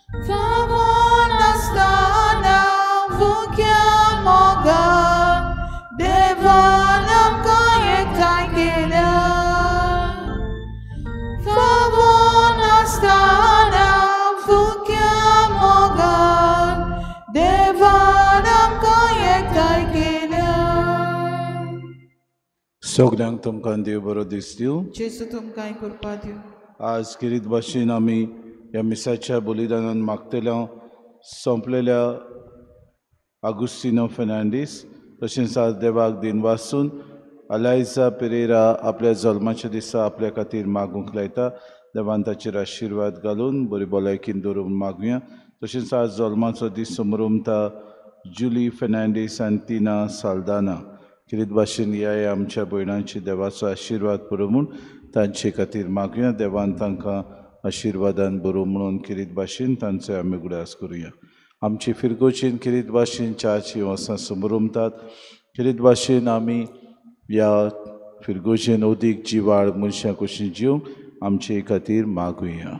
Favor nascana vukia moga devanam kayetai gela. Favor nascana vukia moga devanam kayetai gela. सगळ्यांक तुमकां देव बरो दीस दिवं. जेसू तुमकां कृपा दिवं. आज किरीत भाशेन आमी ह्या मिसाच्या बलिदानान मागतल्या सोंपलेल्या आगुस्तिनो फेर्नांडीस तशेंच आज देवाक दिन वासून अलायजा पेरेरा आपल्या जल्माच्या दिसा आपल्या खातीर मागूंक लायता. देवान ताचेर आशिर्वाद घालून बरी भलायकीन दवरून मागुया. तशेंच आज जल्माचो दीस समरुमता जुली फेर्नांडीस आनी तिना साल्दाना. किरीत भाशेन ह्या आमच्या भयणांची देवाचो आशिर्वाद बरो म्हूण तांचे खातीर मागुया. देवान तांकां आशिर्वादान बरो म्हणून किरीत भाशेन तांचो आमी उगडास करुया. आमची फिरगोचीन किरीत भाशेन चारची वसां समरुमतात. किरीत भाशेन आमी ह्या फिरगोचेन ओदीक जिवाळ मनशां कशीं जिवंक आमचे खातीर मागुया.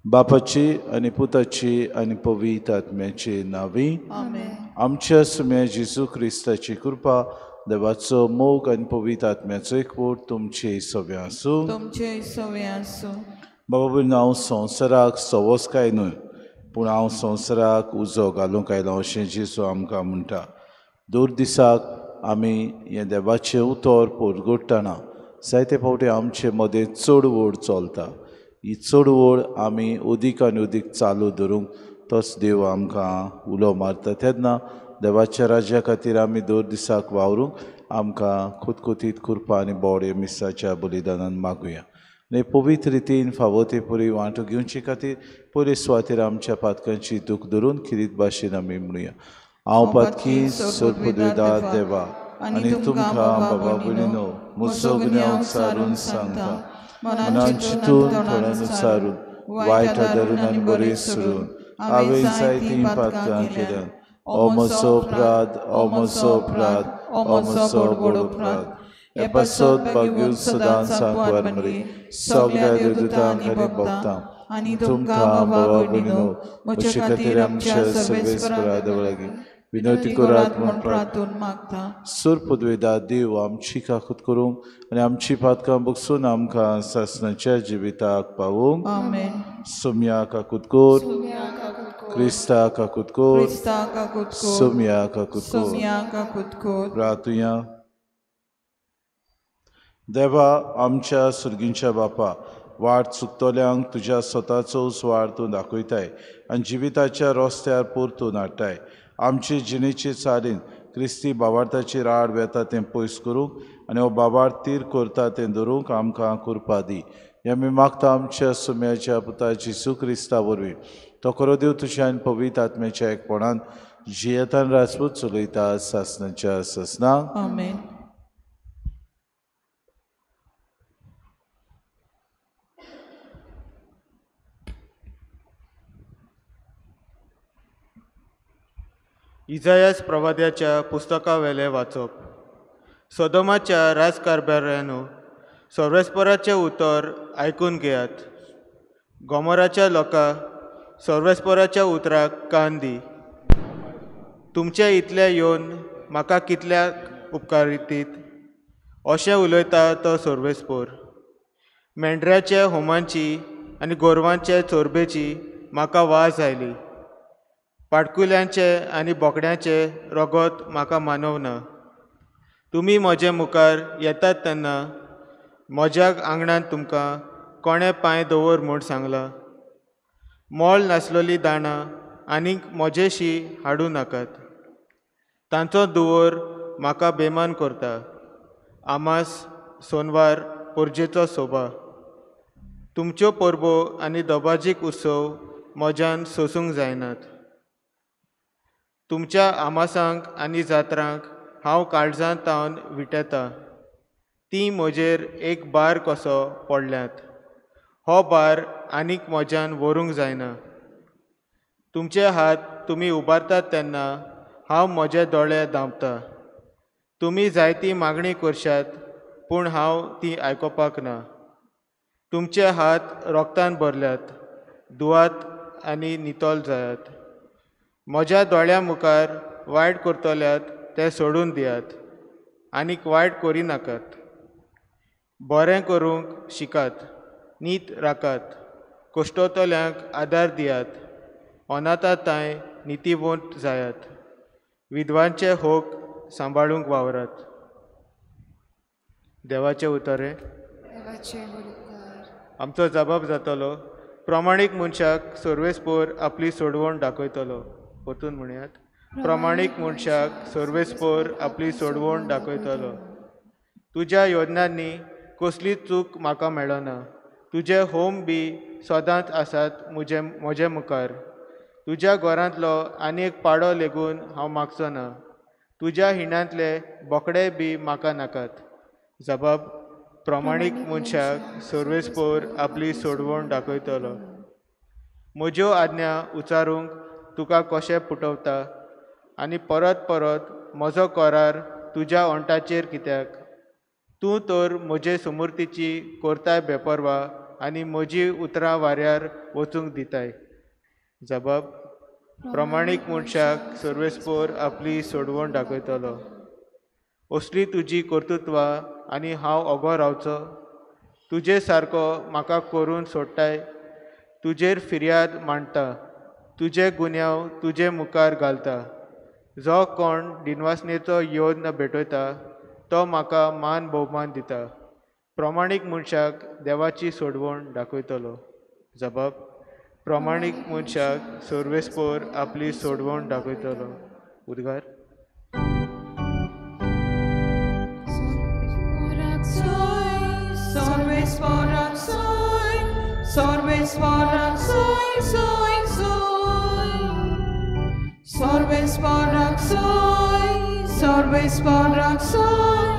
बापाची आनी पुताची आनी पवित्र आत्म्याचे नांवी. आमच्या सुम्या जेजू क्रिस्ताची कृपा, देवाचो मोग आनी पवित्र आत्म्याचो एकवट तुमचे सगळ्या आसूं. तुमचे सवय आसूं. बाबा बीन हांव संवसाराक सवस काय न्हय, पूण हांव संवसाराक उजो घालूंक आयलो अशें जेजू आमकां म्हणटा. दर दिसाक आमी हें देवाचें उतर परगट्टना जायते फावटी आमचे मदें चड वड चलता. ही चड वड आमी ओदीक आनी ओदीक चालू धरूंक तोच देव आमकां उलो मारता. तेन्ना देवाच्या राज्या खातीर आमी दर दिसाक वावरूंक आमकां खुतखुतीत कृपा आनी बोडे मिसाच्या बलिदानान मागुया. आनी पवित्र रितीन फावो ते परी वांटो घेवचे खातीर पयले सुवातेर आमच्या पातकांची दूख धरून किरीत भाशेन आमी म्हणुया. हांव पातकी सोदपदवेदार देवा आनी तुमकां बाबा भयणीनो म्हजो गुन्यांव सारून सांगता. मनान चिंतून तोंडान उच्चारून वायट धरून आनी बरें सोडून हांवें जायतीं पातकां केल्यात. हो म्हजो अपराध, हो म्हजो अपराध, हो म्हजो व्हड अपराध. हे पासत भाग्यून सदांच सांकवार मरे सगळ्या देवदूतांक आनी भक्तांक आनी तुमकां बाबा भयणीनो म्हजे खातीर आमच्या सर्वेस्परा देवा लागीं विनंती करात म्हूण प्रार्थून मागता. सूर पदवेदार देव आमची काकूत करूंक आनी आमची पातकां बगसून आमकां सासणाच्या जिविताक पावूंक. सोम्या काकूत कोर, क्रिस्ता काकूत कोर, सोम्या काकूत कोर. प्रार्थुया. देवा आमच्या सुर्गींच्या बापा, वाट चुकतल्यांक तुज्या स्वताचो सुवार तूं दाखयताय आनी जिविताच्या रस्त्यार परतून हाडटाय. आमचे जिणेचे चालीन क्रिस्ती बाबार्थाची राड वेता तें पयस करूंक आनी हो बाबार्थ तीर करता तें धरूंक आमकां कृपा दी. हें आमी मागता आमच्या सुम्याच्या पुता जेजू क्रिस्ता वरवीं. तो खरो देव तुज्या आनी पवित्र आत्म्याच्या एकपणान जियेतान राजपूत चलयता सासणाच्या ससनाक. आमेन. इजायास प्रवाद्याच्या पुस्तका वेले वाचप. सोदोमाच्या राजकारभाऱ्यांनो, सर्वेस्पराचें उतर आयकून घेयात. गोमोराच्या लोकां, सर्वेस्पराच्या उतराक कान दी. तुमचे इतले येवन म्हाका कितल्याक उपकारीतीत अशें उलयता तो सर्वेस्पर. मेंढऱ्याचे होमांची आनी गोरवांचे चोरबेची म्हाका वाज आयली. पाडकुल्यांचे आनी बोकड्यांचे रगत म्हाका मानवना. तुमी म्हजे मुखार येतात तेन्ना म्हज्या आंगणांत तुमकां कोणें पांय दवर म्हूण सांगलां. मोल नासलोली दाणां आनीक म्हजेशी हाडूं नाकात. तांचो दुवर म्हाका बेमान करता. आमास, सोनवार, पोरजेचो सोबा. तुमच्यो परबो आनी दोबाजीक उत्सव म्हज्यान सोसूंक जायनात. तुमच्या आमासांक आनी जात्रांक हांव काळजांत तावन विटेतां. ती म्हजेर एक बार कसो पडल्यात. हो बार आनीक म्हज्यान व्हरूंक जायना. तुमचे हात तुमी उबारतात तेन्ना हांव म्हजे दोळे धांपतां. तुमी जायती मागणी करशात पूण हांव ती आयकोपाक ना. तुमचे हात रोगतान भरल्यात दुवात आनी नितोल जायात. म्हज्या दोळ्यां मुखार वायट करतल्यात ते सोडून दियात, आनीक वायट करिनाकात. बरें करूंक शिकात, नीत राखात, कोश्टतल्यांक आदार दियात, अनाथांतांय नितीवंत जायात, विधवांचे होक सांबाळूंक वावरात. देवाचे उतरे. आमचो जबाब जातलो, प्रमाणीक मनशाक सर्वेस्पोर आपली सोडवण दाखयतलो. परतून म्हणयात, प्रमाणीक मनशाक सर्वेस्पोर आपली सोडवण दाखयतलो. तुज्या योजनांनी कसलीच चूक म्हाका मेळना. तुजे होम बी सदांच आसात म्हजे मुखार. तुज्या घरांतलो आनी एक पाडो लेगून हांव मागचो ना. तुज्या हिण्यांतले बोकडे बी म्हाका नाकात. जबाब, प्रमाणीक मनशाक सर्वेस्पोर आपली सोडवण दाखयतलो. म्हज्यो आज्ञा उचारूंक तुका कशें पुटवता, आनी परत परत म्हजो करार तुज्या ओंटाचेर कित्याक? तूं तर म्हजे समृद्धीची कोरताय बेपरवा आनी म्हजी उतरां वाऱ्यार वचूंक दिताय. जबाब, प्रमाणीक मनशाक सर्वेस्पोर आपली सोडवण दाखयतलो. असली तुजी कर्तुत्वां आनी हांव ओगो रावचो? तुजे सारको म्हाका करून सोडटाय. तुजेर फिर्याद मांडटा, तुजे गुन्यांव तुजे मुखार घालता. जो कोण दिनवासनेचो योद्न भेटयता तो म्हाका मान भोवमान दिता. प्रमाणीक मनशाक देवाची सोडवण दाखयतलो. जबाब, प्रमाणीक मनशाक सर्वेस्पोर आपली सोडवण दाखयतलो. उद्गार. Sorvesporak soy, sorvesporak soy, soy, soy. Sorvesporak soy, sorvesporak soy,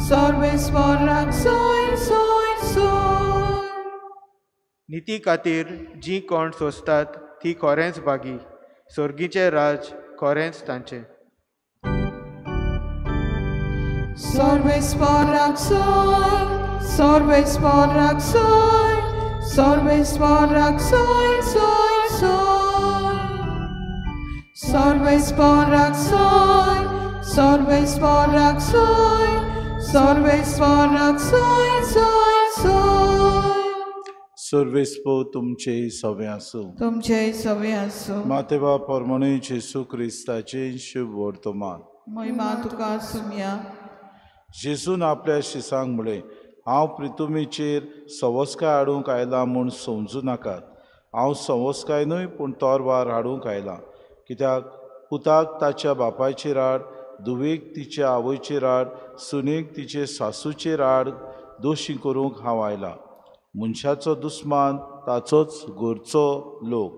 sorvesporak soy, soy, soy. निती खातीर जी कोण सोंसतात ती खरेंच भागी. सर्गीचे राज खरेंच तांचें. Sorvesporak soy, sorvesporak soy, sorvesporak soy, soy, soy. Sorvesporak soy, sorvesporak soy, sorvesporak soy, soy, soy. सर्वेस्पो तुमचे सवे आसूं. तुमचे सवे आसूं. मातेवा परमणे जेसू क्रिस्ताचे शुभ वर्तमान. महिमा तुका सुम्या. जेजून आपल्या शिसांक म्हळें, हांव प्रितुमेचेर संवस्काय हाडूंक आयलां म्हूण समजूं नाकात. हांव संवस्काय पूण तोरवार हाडूंक आयलां. कित्याक पुताक ताच्या बापायचेर हाड, धुवेक तिच्या आवयचेर हाड, सुनेक तिचे सासूचेर हाड दोशी करूंक हांव आयलां. मनशाचो दुस्मान ताचोच घरचो लोक.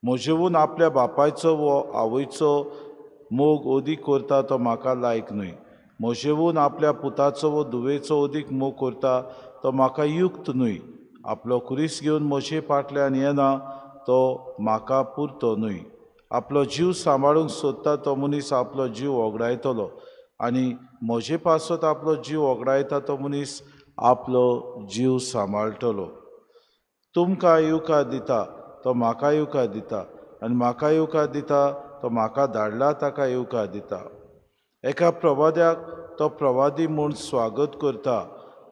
म्हजेवून आपल्या बापायचो वो आवयचो मोग ओदीक करता तो म्हाका लायक न्हय. म्हजेवून आपल्या पुताचो वो धुवेचो ओदीक मोग करता तो म्हाका युक्त न्हय. आपलो कुरीस घेवन म्हजे फाटल्यान येना तो म्हाका पुरतो न्हय. आपलो जीव सांबाळूंक सोदता तो मनीस आपलो जीव वगडायतलो, आनी म्हजे पासत आपलो जीव वगडायता तो मनीस आपलो जीव सांबाळटलो. तुमकां येवकार दिता तो म्हाका येवकार दिता, आनी म्हाका येवकार दिता तो म्हाका धाडला ताका येवकार दिता. एका प्रवाद्याक तो प्रवादी म्हूण स्वागत करता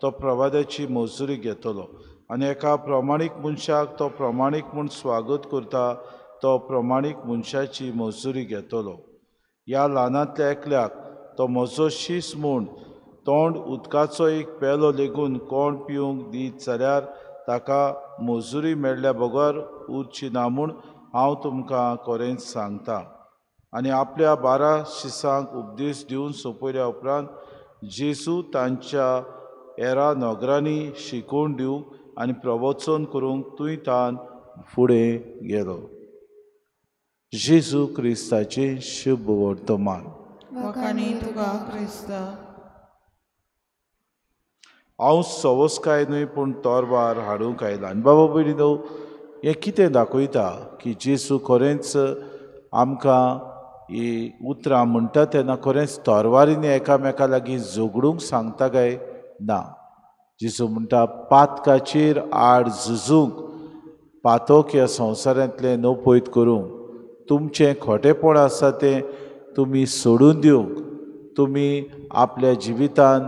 तो प्रवाद्याची मजुरी घेतलो, आनी एका प्रमाणीक मनशाक तो प्रमाणीक म्हूण स्वागत करता तो प्रमाणीक मनशाची मजुरी घेतलो. ह्या ल्हानांतल्या एकल्याक तो म्हजो शीस म्हूण तोंड उदकाचो एक पेलो लेगून कोण पिवंक दीत जाल्यार ताका मजुरी मेळ्ळ्या बगर उरची ना म्हूण हांव तुमकां खरेंच सांगतां. आनी आपल्या 12 शिसांक उपदेश दिवन सोंपयल्या उपरांत जेजू तांच्या हेरां नोकरांनी शिकोवन दिवंक आनी प्रवचन करूंक तुयतान फुडें गेलो. जेजू क्रिस्ताचें शुभ वर्तमान. वखाणी तुका क्रिस्ता. हांव संवस्काय न्हय पूण तोरवार हाडूंक आयलां. आनी बाबा भयणीनो, हें कितें दाखयता की जेजू खरेंच आमकां ही उतरां म्हणटा तेन्ना खरेंच तोरवारींनी एकामेका लागीं झगडूंक सांगता काय ना. जेजू म्हणटा पातकाचेर आड झुजूंक पातोक ह्या संवसारांतले नोपयत करूंक तुमचें खोटेपण आसा तें तुमी सोडून दिवंक तुमी आपल्या जिवितान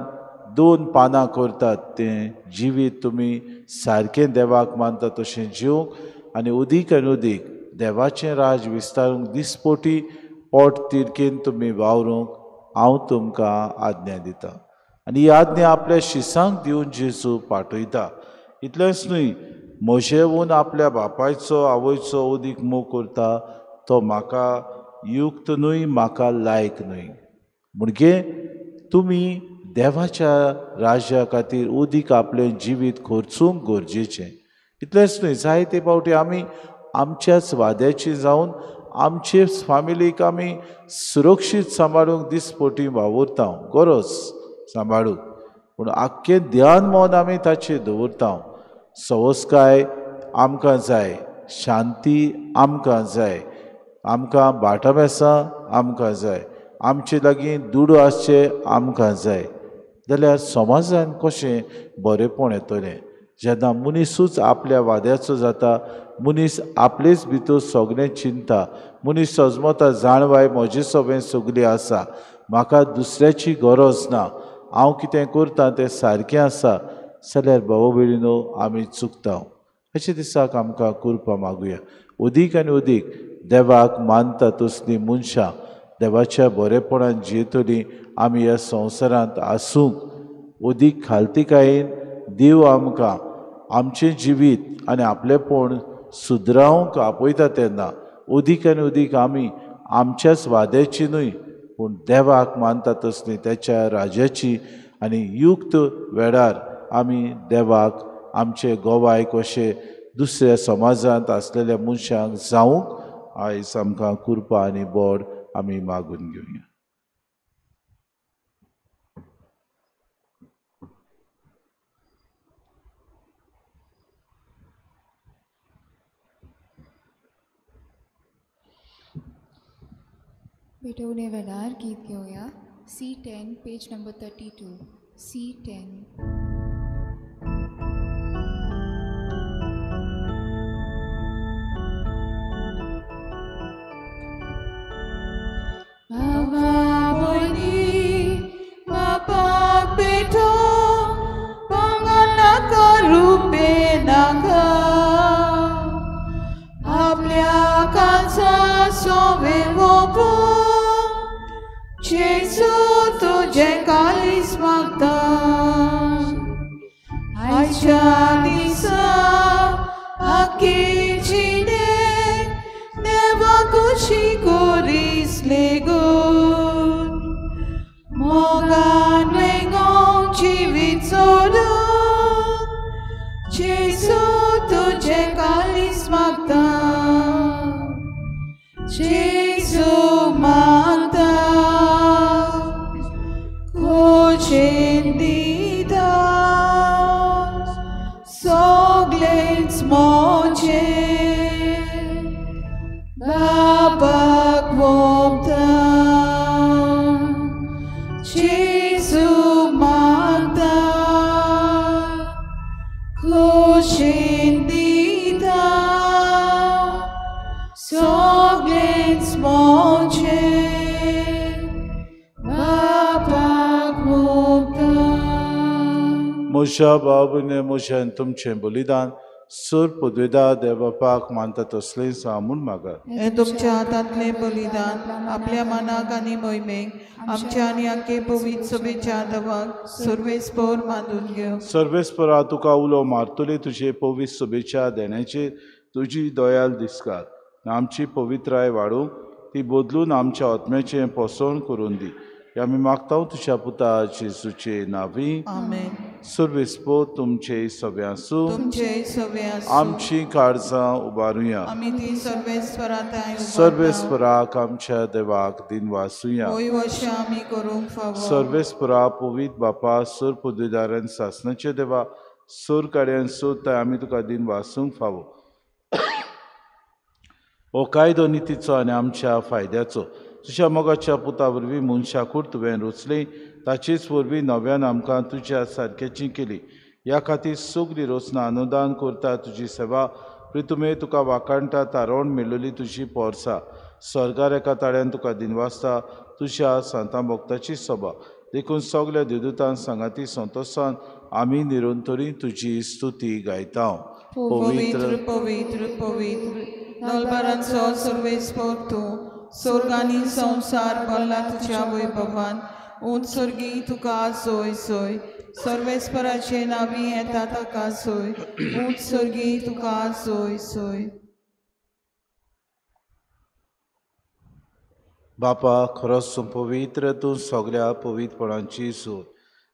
2 पानां करतात तें जिवीत तुमी सारकें देवाक मानता तशें जिवंक आनी उदीक देवाचें राज विस्तारूंक दिसपोटी पोट तिरकेन तुमी वावरूंक हांव तुमकां आज्ञा दितां आनी ही आज्ञा आपल्या शिसांक दिवन जेजू पाठयता. इतलेंच न्हय, मोशेवून आपल्या बापायचो आवयचो उदीक मोग करता तो म्हाका युक्त न्हय, म्हाका लायक न्हय. म्हणजे तुमी देवाच्या राज्या खातीर उदीक आपलें जिवीत खर्चूंक गरजेचें. इतलेंच न्हय, जायते फावटी आमी आमच्याच वाद्याची जावन आमचेच फामिलीक आमी सुरक्षीत सांबाळूंक दिसपोटी वावुरता, गरज सांबाळूंक, पूण आख्खें ध्यान मोन आमी ताचेर दवरता. सवस्काय आमकां जाय, शांती आमकां जाय, आमकां भाटाबेसां आमकां जाय, आमचे लागीं दुडू आसचें आमकां जाय. जाल्यार समाजान कशें बरेंपण येतलें जेन्ना मनीसूच आपल्या वाद्याचो जाता, मनीस आपलेच भितर सगळें चिंता, मनीस सजमता जाणवाय म्हजे सगळें सगळी आसा, म्हाका दुसऱ्याची गरज ना, हांव कितें करतां तें सारकें आसा. जाल्यार भाव भयणीनो आमी चुकता. अशे दिसाक आमकां कृपा मागुया. उदीक आनी उदीक देवाक मानता तसलीं मनशां देवाच्या बरेपणान जियेतलीं आमी ह्या संवसारांत आसूंक उदीक खालतिकायेन देव आमकां आमचें जिवीत आनी आपलेंपण सुदरावंक आपयता तेन्ना उदीक आनी उदीक आमी आमच्याच वाद्याची न्हय पूण देवाक मानता तसलीं तेच्या राजाची आनी युक्त वेळार आमी देवाक आमचे गोवाय कशे दुसऱ्या समाजांत आसलेल्या मनशांक जावंक आयज आमकां कृपा आनी बोड आमी मागून घेवया. पेटवणे वेळार गीत घेवया. C10 page number 32. C10. Gesù तुझे कालीस मागता आयच्या दिसा आख्खे जिणेक देवा खुशी करीस लेगून मोगान वेगों जिवीत सोडून जेसू तुझे कालीस मागता जेसू मागता Cendida soglens moche babak womta Jesu magda Cendida soglens moche मोशा बाबूने मोशान तुमचें बलिदान सूर पदवेदा देवबापाक मानता तसलें सामून मागा. हे तुमच्या हातांतलें बलिदान आपल्या मनाक आनी मोहिमेक आमच्या आनी आख्खे पवित्र सभेच्या देवाक सर्वेस्पर मानून घेव. सर्वेस्परा तुका उलो मारतले तुजे पवित्र सभेच्या देण्याचेर तुजी दयाल दिसकार आमची पवित्राय वाडूंक ती बदलून आमच्या आत्म्याचें पोसवण करून दी. आमी मागता तुज्या पुता जेजूचे नांवी. आमेन. सर्वेस्पो तुमचे सव्यासू तुमचे सव्यासू आमची काळजां उबारुया. आमी ती सर्वेस्पराताय सर्वेस्पराक आमच्या देवाक दिन वासुया. होय अशें आमी करूंक फावो. सर्वेस्परा पवित्र बापा सूर पदवीदारान सासणाचे देवा सूर काड्यान सोद आमी तुका दिन वासूंक फावो. हो कायदो नितीचो आनी आमच्या फायद्याचो तुज्या मोगाच्या पुता वरवीं मनशाकूच तुवें रचलें ताचेच वरवीं नव्यान आमकां तुज्या सारक्याची केली. ह्या खातीर सगळीं रचना अनुदान करता तुजी सेवा प्रितुमे तुका वाकाणटा तारोण मेळिल्ली तुजी पोरसां स्वर्गार एका ताळ्यान तुका दिनवासता तुज्या सांता भोगताची सभा देखून सगल्या देवदूतां सांगाती संतोशान आमी निरंतरी तुजी स्तुती गायता पवित्र पवित्र पवित्र नलबारांचो सर्वेस्पर तूं स्वर्गांनी संसार भरला तुज्या वैभवान उत्सर्गी तुका सोय सोय सर्वेस्पराचे नावी येता ताका सोय उत्सर्गी तुका सोय सोय बापा खरोच पवित्र तूं सगल्या पवित्रपणाची सोय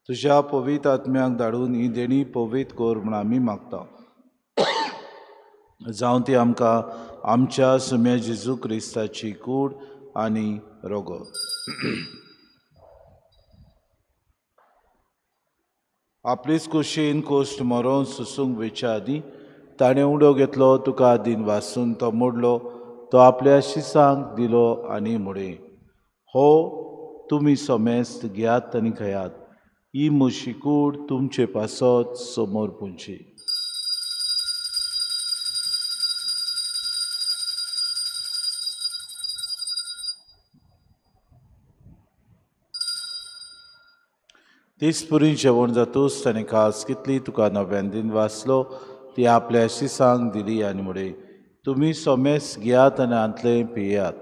तुज्या पवित्र आत्म्याक धाडून ही देणी पवित्र कोर म्हूण आमी मागता जावं ती आमकां आमच्या सुम्या जेजू क्रिस्ताची कूड आनी रोगत आपलीच कुशीन कोश्ट मरोवन सुसूंक वेच्या आदीं ताणें उडो घेतलो तुका दिन वासून तो मोडलो तो आपल्या शिसांक दिलो आनी मुडे हो तुमी सोमेस्त घेयात आनी खयात ही म्हशी कूड तुमचे पासत समोर पुंची दिसपुरी जेवण जातूच ताणें खास कितली तुका नव्यान दिन वाचलो ती आपल्या शिसांक दिली आनी मुडे तुमी सोमेस घेयात आनी आंतले पियात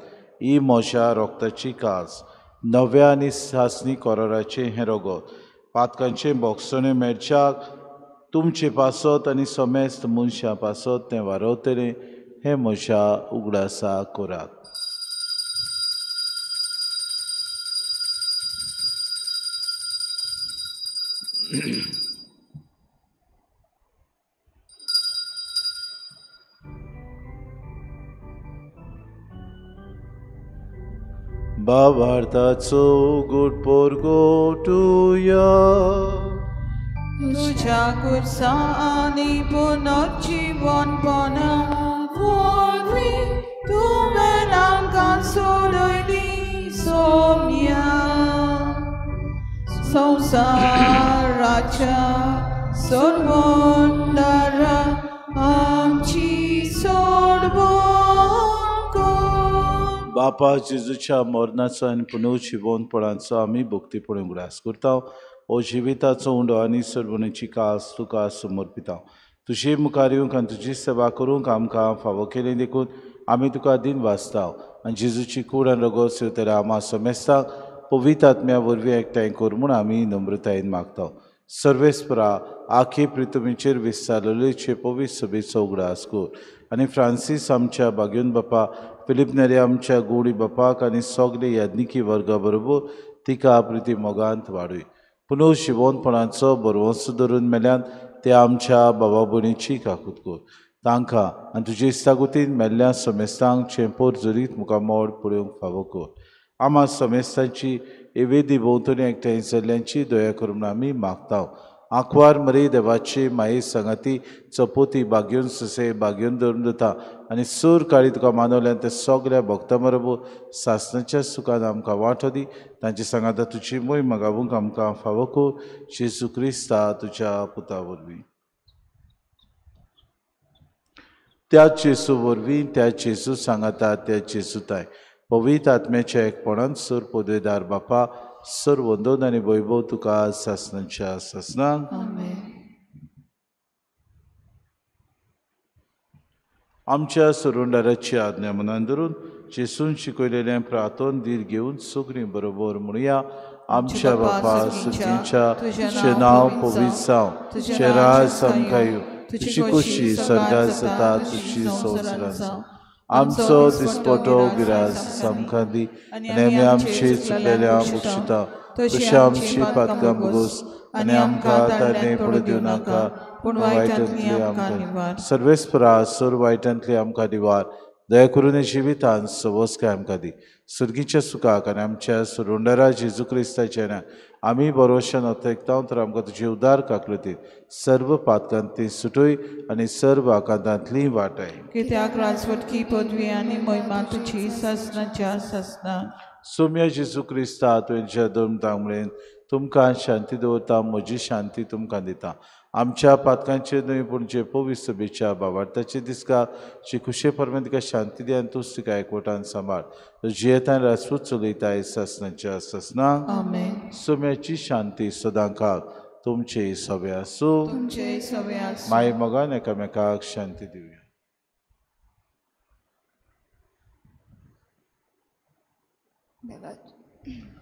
ही म्हज्या रोगताची कास नव्या आनी सासणी कोराराचें हें रोगत पातकांचें बोगसणें मेळच्याक तुमचे पासत आनी सोमेस्त मनशां पासत तें वारवतलें हें म्हज्या उगडासा कोरात बाबार्थाचो उगड पोरगोटुया तुझ्या कुर्सानी पुनर्जीवनपणा वरवी तुवें आमकां सोडयली सोम्या संवसाराच्या सर्वोंडारा आमची सोडवण कर बापा जेजूच्या मरणाचो आनी पुनर्जीवनपणाचो आमी भक्तीपण उगडास करता ओ जिविताचो उंडो आनी सर्वणेची कास तुका समर्पिता तुजे मुखार येवंक आनी तुजी सेवा करूंक आमकां फावो केलें देखून आमी तुका दिन वाचता आनी जेजूची कूड आनी रगत सेवतल्या आमा समेस्तांक पवित्र आत्म्या वरवीं एकठांय कर म्हूण आमी नम्रतायेन मागता सर्वेस्परा आखे प्रितुमेचेर विस्तारलेचे पवित्र सभेचो उगडास कर आनी फ्रांसीस आमच्या बागेवन बापा फिलीप नेरे आमच्या गोडी बापाक आनी सगळे याज्ञिकी वर्गा बरोबर तिका प्रिती मोगांत वाडय पुनर्जीवनपणाचो बरवंस धरून मेल्यान ते आमच्या बाबा भयणीची काकूत कर तांकां आनी तुजे इस्तागुतीन मेल्ल्या समेस्तांक चेंपोर जरीत मुखामोड पळोवंक फावो कर आमा समेस्तांची एवेदी भोंवतणी एकठांय जाल्ल्यांची दया करून आमी मागता आंकवार मरे देवाची माये सांगाती चपोती बागेवन सुसे बागेवन धरून जाता आनी सूर काळी तुका मानवल्यान ते सगळ्या भक्तां बरोबर सासणाच्या सुखान आमकां वांटो दी तांची सांगाता तुजी मोय मागावूंक आमकां फावो कर जेजू क्रिस्ता तुज्या पुता वरवीं त्या जेजू वरवीं त्या जेजू सांगाता त्या जेजूताय पवित्र आत्म्याच्या एकपणान सर पदवेदार बापा सर वंदन आनी वैभव तुका सासणाच्या सासणांक आमच्या सुरुंडाराची आज्ञा मनान धरून जेसून शिकयलेलें प्रार्थन दीर घेवन सगळीं बरोबर म्हणुया आमच्या बापा सुचीच्या तुजें नांव पवित्र जावं तुजें राज आमकां येवं तुजी खुशी स्वर्गांत जाता तुजी संवसारांत जावं आमचो दिसपटो गिरास आमकां दी आनी आमी आमची चुकलेल्यांक बक्षिता तशी आमची पातकां भोगोस आनी आमकां तारणे पडूं दिवं नाका पूण वायटांतली आमकां निवार सर्वेस्परा सर वायटांतली आमकां निवार दया करून जिवितांत सवस्काय आमकां दी सुर्गीच्या सुखाक आनी आमच्या सुरुंडरा जेजू क्रिस्ताच्या आमी बरोवशान ओतेकता तर आमकां तुजी उदार काकलुतीन सर्व पातकांतली सुटय आनी सर्व आकांतांतली वाटाय कित्याक राजवटकी पदवी आनी महिमा तुजी सासणाच्या सासणां सोम्या जेजू क्रिस्ता तुवें धर्म तांबडेन तुमकां शांती दवरता म्हजी शांती तुमकां दिता आमच्या पातकांचे न्हय पूण जे पवित्र सभेच्या भावार्थाचे दिसका जे खुशे परमेन तिका शांती दी आनी तूंच तिका एकवटान सांबाळ तो जियेता आनी राजपूत चलयता ससनाच्या ससना आमेन. सुम्याची शांती सदांकाळ तुमचे सवे आसूं तुमचे सवे आसूं. माय मोगान एकामेकाक शांती दिवया.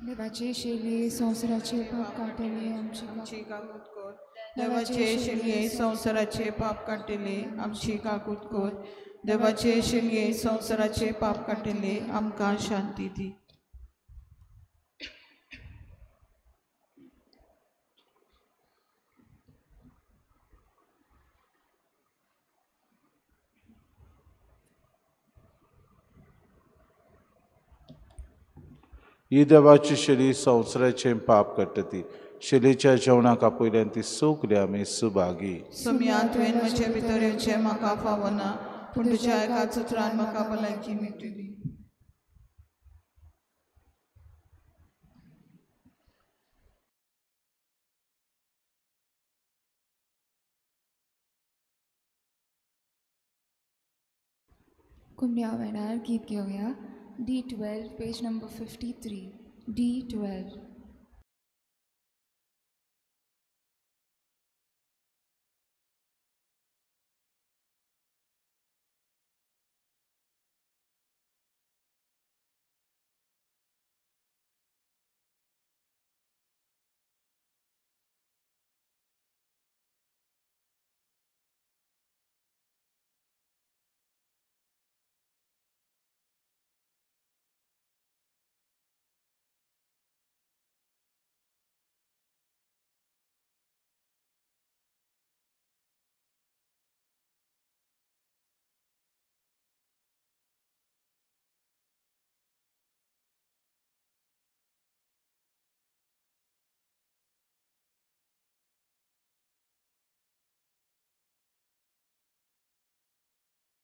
देवाचे शेले संवसाराचे पाप काटले आमची आमची काकूट कोर. देवाचे शिलये संवसाराचे पाप काटिले आमची काकूट कोर. देवाचे शिलये संवसाराचे पाप काटिले आमकां शांती दी. ही देवाची शेली संवसाराचे पाप काडटा शेलीच्या जेवणाक आपयल्यान ती सुकली आमी सुभागी. सुम्या तुवें म्हजे भितर येवचें म्हाका फावना पूण तुज्या एकाच उतरान म्हाका भलायकी मेळटली. कुंड्या वेळार गीत घेवया. D12 page number 53. D12.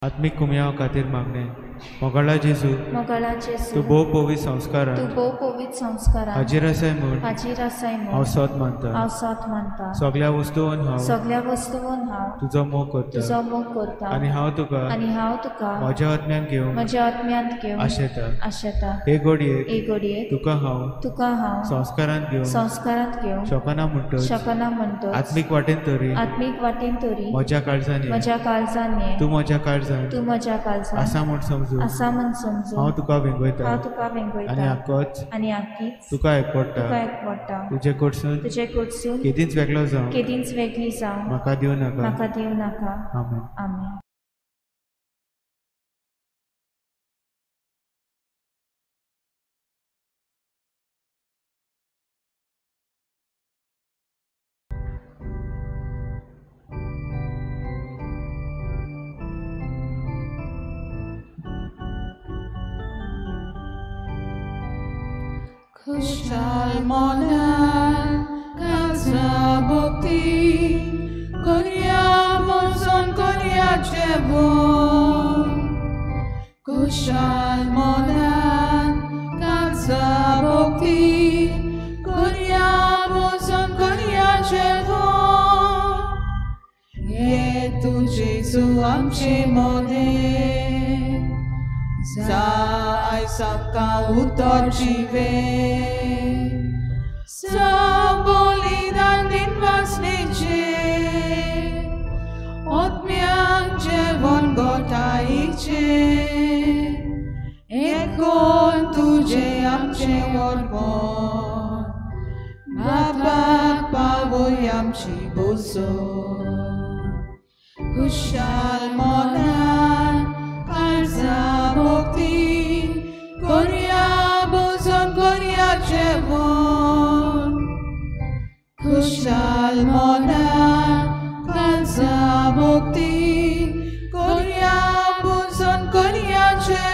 आत्मिक कुमयाव खातीर मागणे मोगाळा जेजू तूं भोव पवित्र संस्कारान हाजीर आसाय म्हूण हांव सत मानता. सगळ्या वस्तूंवन हांव तुजो मोग करता आनी हांव तुका म्हज्या आत्म्यान घेवन आशेता. हे घडयेक तुका हांव संस्कारांत घेवन शकना म्हणटच आत्मीक वाटेन तरी म्हज्या काळजांनी तूं म्हज्या काळजांत आसा म्हूण समजून हांव तुका वेंगयता आनी आख्खीच तुका एकवडटा. तुजे कडसून केदींच वेगळो जावं म्हाका दिवनाका. आमेन. खुशाल मोनान कालचा भक्ती करुया मोजून करुया जेवण. खुशाल मोनान कालचा भक्ती करुया मोजून करुया जेवण. हे तू जेजू आमचे मोने जाय आमकां उतर जिवे बलिदान दिन वाचनेचे आत्म्याक जेवण गोठाईचे. एकूण तुजे आमचे वरपण बापाक पावय आमची बोसो. खुशाल मोनान काळजा भक्ती करुया बोजून करुया जेवण. खुशाल मोनान काळजा भक्ती करुया बोजून करुया जेवण.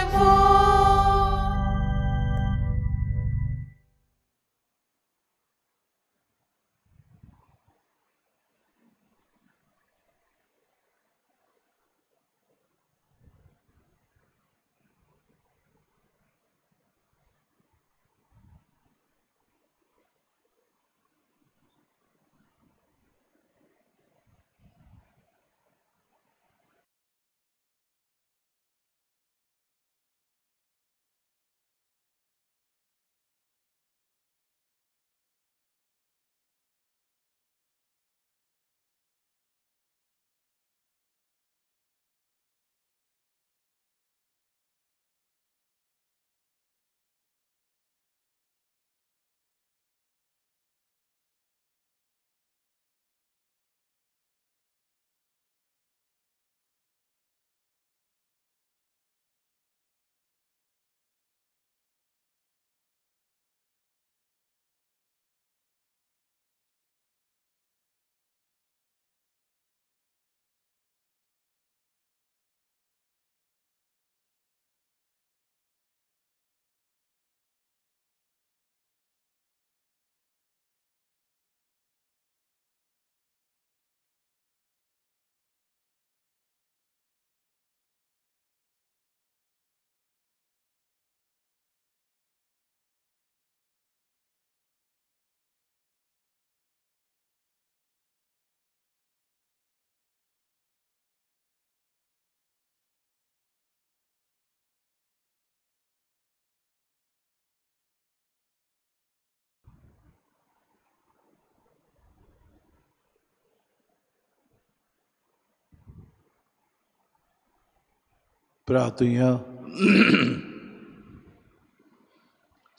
प्रार्थुया.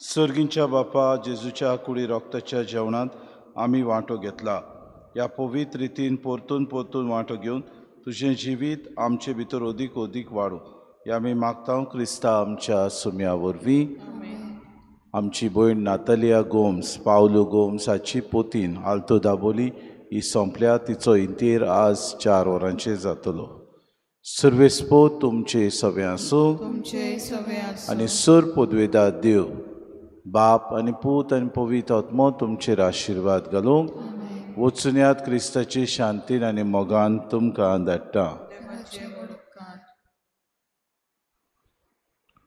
सर्गींच्या बापा, जेजूच्या कुडी रोगताच्या जेवणांत आमी वांटो घेतला. ह्या पवित्र रितीन परतून परतून वांटो घेवन तुजें जिवीत आमचे भितर ओदीक ओदीक वाडूं हें आमी मागता क्रिस्ता आमच्या सुम्या वरवीं. आमची भयण नातालिया गोम्स, पावलो गोम्स हाची पोतीन आल्तो दाबोली ही सोंपल्या. तिचो इंतेर आज 4 वरांचेर जातलो. सर्वेस्पो तुमचे सवे आसूं तुमचे सवे आसूं आनी सर पदवेदार देव बाप आनी पूत आनी पवित्र आत्मो तुमचेर आशिर्वाद घालूंक वचून क्रिस्ताचे शांतीन आनी मोगान तुमकां धाडटा. देवाचे उपकार.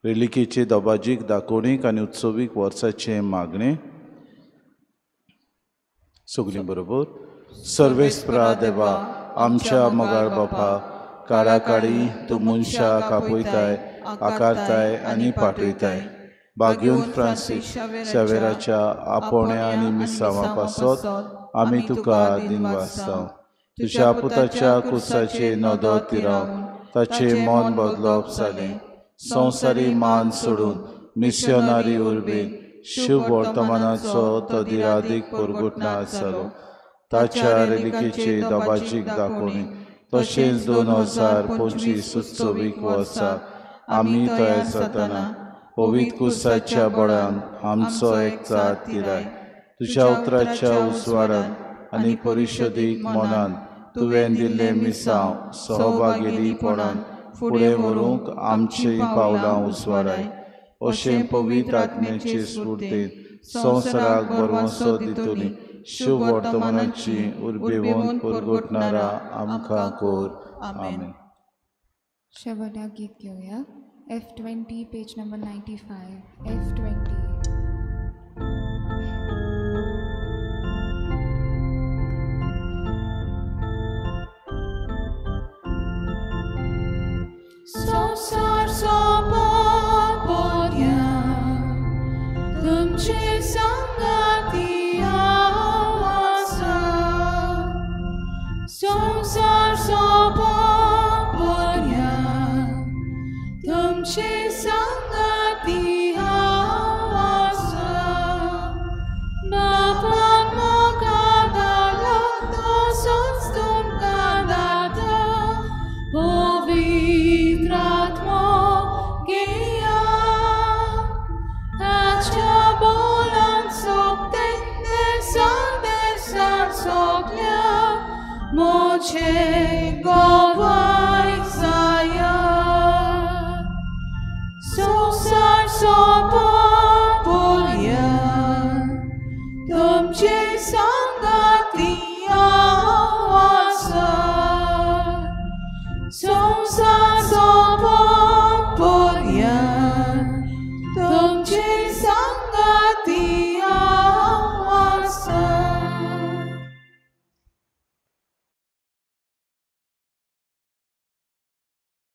वेलिकेचे दोबाजीक दाखोवणीक आनी उत्सवीक वर्साचे मागणे सगलीं बरोबर. सर्वेस्परा देवा आमच्या मोगाळ बापा, काळाकाळी तूं मनशाक आपयताय, आकारताय आनी पाठयताय. बागेवन फ्रांसीस सेवेराच्या आपोण्या आनी मिसांवां पासत आमी तुका दिनवासता. तुज्या पुताच्या कुर्साचे नदो तिरावन ताचें मन बदलप जालें. संवसारी मान सोडून मिशनारी उर्बेन शुभ वर्तमानाचो तो दिरादीक परगटणार जालो. ताच्या रेलिकेचे दोबाजीक दाखोवणी तशेंच 2025 उत्सवीक वर्सा आमी तयार जातना पवित्र कुर्साच्या बळान आमचो एकचार तिराय. तुज्या उतराच्या उजवाडान आनी परिशोदीक मनान तुवें दिल्ले मिसांव सहभागिरीपणान फुडें व्हरूंक आमचीं पावलां उजवाडाय. अशें पवित्र आत्म्याचे स्फूर्तेन संवसाराक बरवंसो दितली शुभ वर्तमानाची उर्बेवून परगटणारा आमकां कोर. आमेन. शबदा गीत घेऊया. F20 page number 95. F20. संसार सोंपोवया तुमचे संगती आसा. संसार सोंपोवया तुमचे संगती आसा. बापान म्हाका धाडलो तसोच तुमकां धाडटा. पवित्र आत्मो घेया ताच्या बोलान सोगतें देसान देसान सोगल्या मोचे